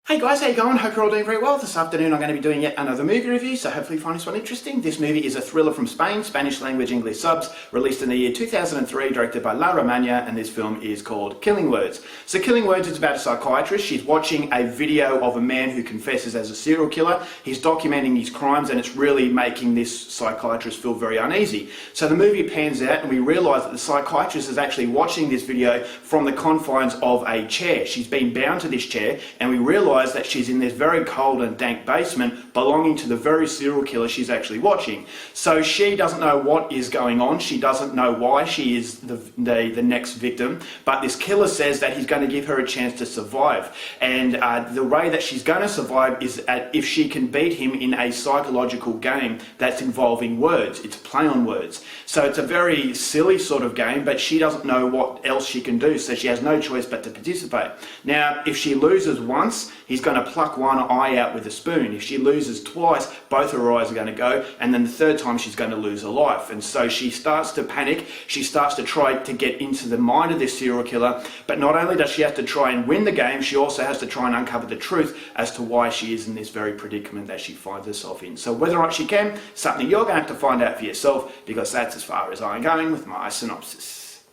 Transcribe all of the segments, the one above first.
Hey guys, how you going? Hope you're all doing very well. This afternoon I'm going to be doing yet another movie review, so hopefully you find this one interesting. This movie is a thriller from Spain, Spanish language, English subs, released in the year 2003, directed by Laura Manya, and this film is called Killing Words. So Killing Words is about a psychiatrist. She's watching a video of a man who confesses as a serial killer. He's documenting his crimes and it's really making this psychiatrist feel very uneasy. So the movie pans out and we realise that the psychiatrist is actually watching this video from the confines of a chair. She's been bound to this chair and we realise that she's in this very cold and dank basement belonging to the very serial killer she's actually watching. So she doesn't know what is going on, she doesn't know why she is the next victim, but this killer says that he's going to give her a chance to survive. And the way that she's going to survive is if she can beat him in a psychological game that's involving words. It's play on words. So it's a very silly sort of game, but she doesn't know what else she can do, so she has no choice but to participate. Now, if she loses once, he's going to pluck one eye out with a spoon. If she loses twice, both her eyes are going to go, and then the third time she's going to lose her life. And so she starts to panic, she starts to try to get into the mind of this serial killer, but not only does she have to try and win the game, she also has to try and uncover the truth as to why she is in this very predicament that she finds herself in. So whether or not she can, something you're going to have to find out for yourself, because that's as far as I'm going with my synopsis.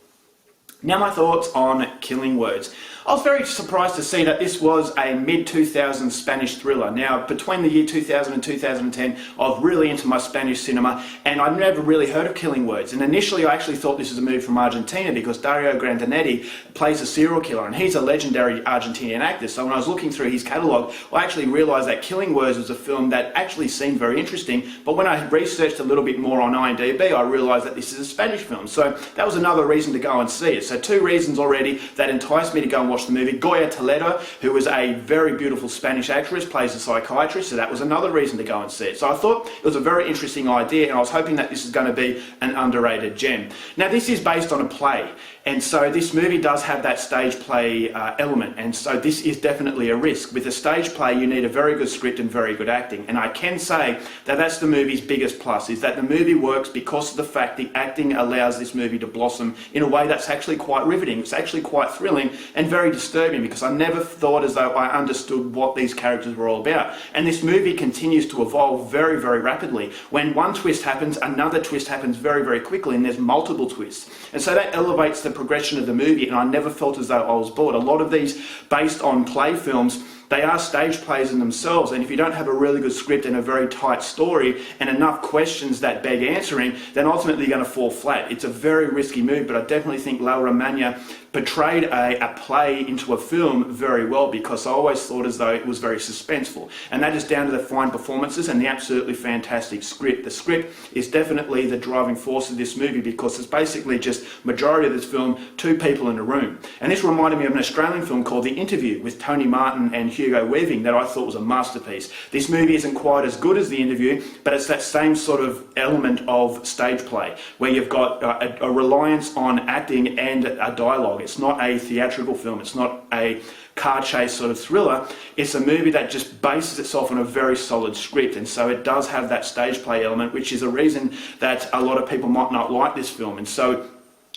Now my thoughts on Killing Words. I was very surprised to see that this was a mid-2000s Spanish thriller. Now, between the year 2000 and 2010, I was really into my Spanish cinema, and I'd never really heard of Killing Words. And initially, I actually thought this was a movie from Argentina because Dario Grandinetti plays a serial killer, and he's a legendary Argentinian actor. So when I was looking through his catalogue, I actually realised that Killing Words was a film that actually seemed very interesting. But when I researched a little bit more on IMDb, I realised that this is a Spanish film. So that was another reason to go and see it. So two reasons already that enticed me to go and watch the movie. Goya Toledo, who was a very beautiful Spanish actress, plays a psychiatrist, so that was another reason to go and see it. So I thought it was a very interesting idea, and I was hoping that this is going to be an underrated gem. Now, this is based on a play, and so this movie does have that stage play element, and so this is definitely a risk. With a stage play, you need a very good script and very good acting, and I can say that that's the movie's biggest plus, is that the movie works because of the fact the acting allows this movie to blossom in a way that's actually quite riveting. It's actually quite thrilling and very disturbing, because I never thought as though I understood what these characters were all about. And this movie continues to evolve very, very rapidly. When one twist happens, another twist happens very, very quickly, and there's multiple twists. And so that elevates the progression of the movie, and I never felt as though I was bored. A lot of these, based on play films, they are stage plays in themselves, and if you don't have a really good script and a very tight story and enough questions that beg answering, then ultimately you're going to fall flat. It's a very risky move, but I definitely think Laura Manya portrayed a play into a film very well, because I always thought as though it was very suspenseful, and that is down to the fine performances and the absolutely fantastic script. The script is definitely the driving force of this movie, because it's basically just majority of this film, two people in a room. And this reminded me of an Australian film called The Interview with Tony Martin and Hugo Weaving that I thought was a masterpiece. This movie isn't quite as good as The Interview, but it's that same sort of element of stage play, where you've got a reliance on acting and a dialogue. It's not a theatrical film, it's not a car chase sort of thriller. It's a movie that just bases itself on a very solid script, and so it does have that stage play element, which is a reason that a lot of people might not like this film. And so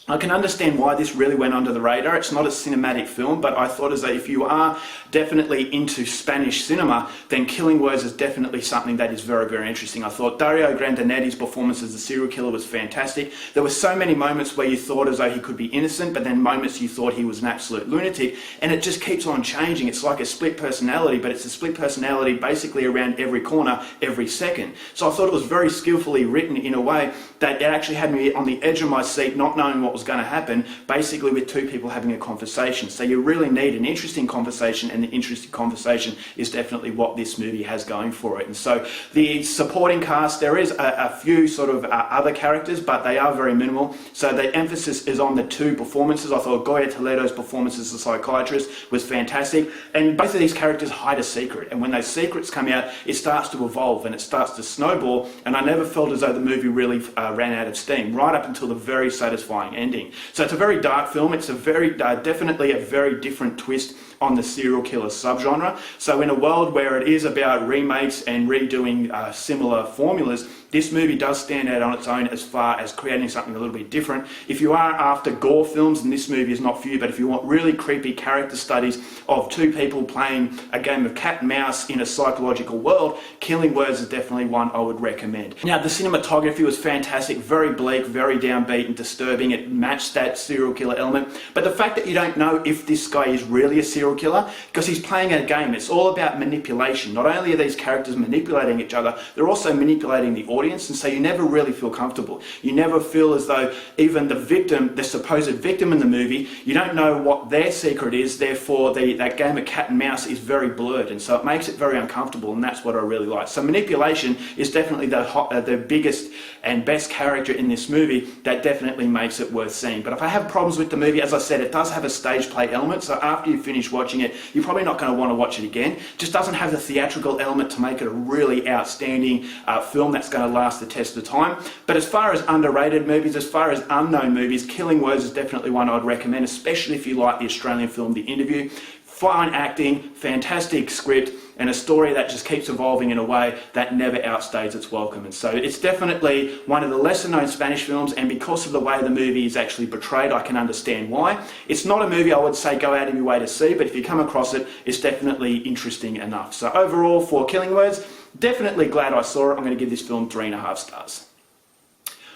I can understand why this really went under the radar. It's not a cinematic film, but I thought as though if you are definitely into Spanish cinema, then Killing Words is definitely something that is very, very interesting. I thought Dario Grandinetti's performance as the serial killer was fantastic. There were so many moments where you thought as though he could be innocent, but then moments you thought he was an absolute lunatic, and it just keeps on changing. It's like a split personality, but it's a split personality basically around every corner, every second. So I thought it was very skillfully written in a way that it actually had me on the edge of my seat, not knowing what was going to happen, basically with two people having a conversation. So you really need an interesting conversation, and the interesting conversation is definitely what this movie has going for it. And so the supporting cast, there is a few sort of other characters, but they are very minimal. So the emphasis is on the two performances. I thought Goya Toledo's performance as a psychiatrist was fantastic, and both of these characters hide a secret, and when those secrets come out, it starts to evolve and it starts to snowball, and I never felt as though the movie really ran out of steam, right up until the very satisfying ending. So it's a very dark film. It's a very definitely a very different twist on the serial killer subgenre. So in a world where it is about remakes and redoing similar formulas, this movie does stand out on its own as far as creating something a little bit different. If you are after gore films, and this movie is not for you, but if you want really creepy character studies of two people playing a game of cat and mouse in a psychological world, Killing Words is definitely one I would recommend. Now, the cinematography was fantastic, very bleak, very downbeat and disturbing. It matched that serial killer element. But the fact that you don't know if this guy is really a serial killer, because he's playing a game, it's all about manipulation. Not only are these characters manipulating each other, they're also manipulating the audience, and so you never really feel comfortable. You never feel as though even the victim, the supposed victim in the movie, you don't know what their secret is, therefore that game of cat and mouse is very blurred, and so it makes it very uncomfortable, and that's what I really like. So manipulation is definitely the biggest and best character in this movie that definitely makes it worth seeing. But if I have problems with the movie, as I said, it does have a stage play element, so after you finish watching it, you're probably not going to want to watch it again. It just doesn't have the theatrical element to make it a really outstanding film that's going to last the test of time. But as far as underrated movies, as far as unknown movies, Killing Words is definitely one I'd recommend, especially if you like the Australian film The Interview. Fine acting, fantastic script, and a story that just keeps evolving in a way that never outstays its welcome. And so it's definitely one of the lesser known Spanish films, and because of the way the movie is actually portrayed, I can understand why. It's not a movie I would say go out of your way to see, but if you come across it, it's definitely interesting enough. So overall, for Killing Words, definitely glad I saw it. I'm going to give this film 3.5 stars.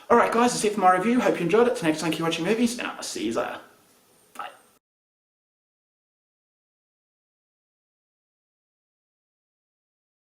Alright guys, that's it for my review. Hope you enjoyed it. Till next time, keep watching movies, and I'll see you later.